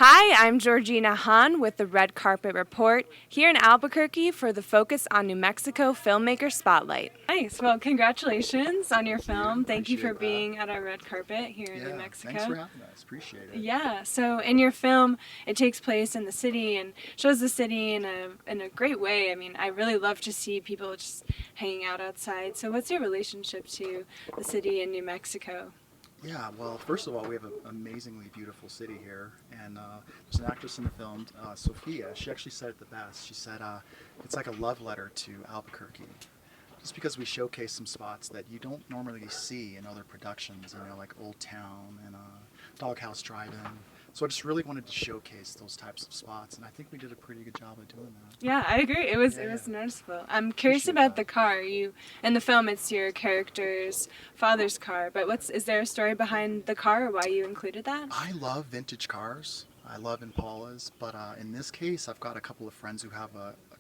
Hi, I'm Georgian Hahn with the Red Carpet Report here in Albuquerque for the Focus on New Mexico Filmmaker Spotlight. Nice. Well, congratulations on your film. Thank you for being at our red carpet here in New Mexico. Thanks for having us. Appreciate it. Yeah. So in your film, it takes place in the city and shows the city in a great way. I mean, I really love to see people just hanging out outside. So what's your relationship to the city in New Mexico? Yeah, well, first of all, we have an amazingly beautiful city here, and there's an actress in the film, Sophia. She actually said it the best. She said it's like a love letter to Albuquerque, just because we showcase some spots that you don't normally see in other productions, like Old Town and Doghouse Drive-In. So I just really wanted to showcase those types of spots, and I think we did a pretty good job of doing that. Yeah, I agree. It was noticeable. I'm curious about the car. In the film, it's your character's father's car, but is there a story behind the car or why you included that? I love vintage cars. I love Impalas, but in this case, I've got a couple of friends who have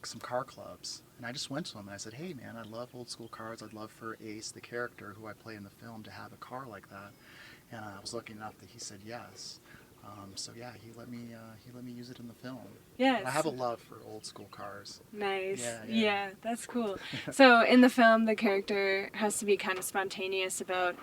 some car clubs, and I just went to them and I said, "Hey, man, I love old school cars. I'd love for Ace, the character who I play in the film, to have a car like that." And I was lucky enough that he said yes. So yeah, he let me use it in the film. Yes. I have a love for old school cars. Nice. Yeah, that's cool. So in the film, the character has to be kind of spontaneous about,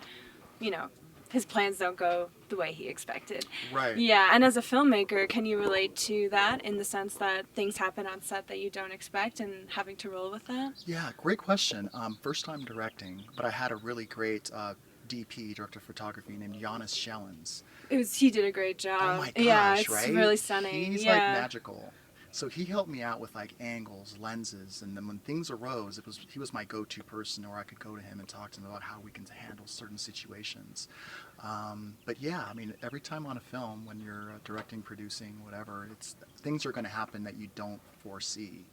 his plans don't go the way he expected. Right. Yeah, and as a filmmaker, can you relate to that in the sense that things happen on set that you don't expect and having to roll with that? Yeah, great question. First time directing, but I had a really great DP, director of photography, named Giannis Schellens. He did a great job. Oh my gosh, yeah, it's right? really stunning. He's like magical. So he helped me out with like angles, lenses, and then when things arose, he was my go-to person, or I could go to him and talk to him about how we can handle certain situations. But yeah, I mean, every time on a film, when you're directing, producing, whatever, things are going to happen that you don't foresee.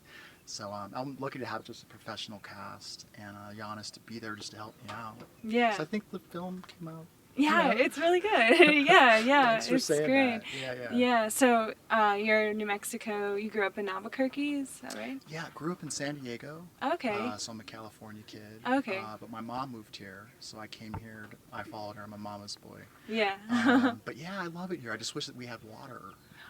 So I'm lucky to have just a professional cast and Giannis to be there just to help me out. Yeah. So I think the film came out. Yeah, it's really good. yeah, Thanks for it's saying great. That. Yeah, so you're in New Mexico. You grew up in Albuquerque, is that right? Yeah, grew up in San Diego. Okay. So I'm a California kid. Okay. But my mom moved here, so I came here. I followed her. I'm a mama's boy. Yeah. But yeah, I love it here. I just wish that we had water.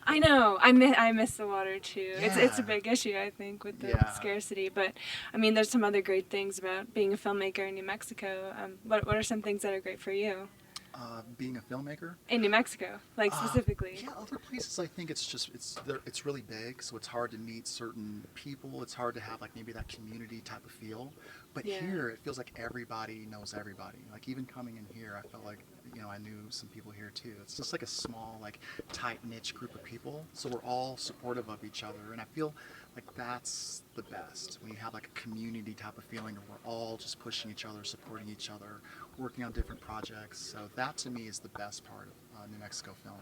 I know. I miss the water too. Yeah. It's a big issue, I think, with the scarcity. But I mean, there's some other great things about being a filmmaker in New Mexico. What are some things that are great for you? Being a filmmaker in New Mexico, like specifically. Yeah, other places I think it's really big, so it's hard to meet certain people. It's hard to have like maybe that community type of feel. But here it feels like everybody knows everybody. Like even coming in here, I felt like I knew some people here too. It's just like a small, like tight niche group of people. So we're all supportive of each other, and I feel like that's the best when you have like a community type of feeling where we're all just pushing each other, supporting each other, working on different projects. So that to me is the best part of New Mexico film.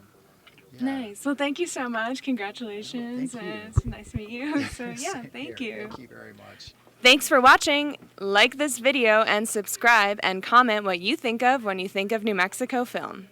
Yeah. Nice. Well, thank you so much. Congratulations. Thank you. It's nice to meet you. So yeah, thank you. Thank you very much. Thanks for watching. Like this video and subscribe and comment what you think of when you think of New Mexico film.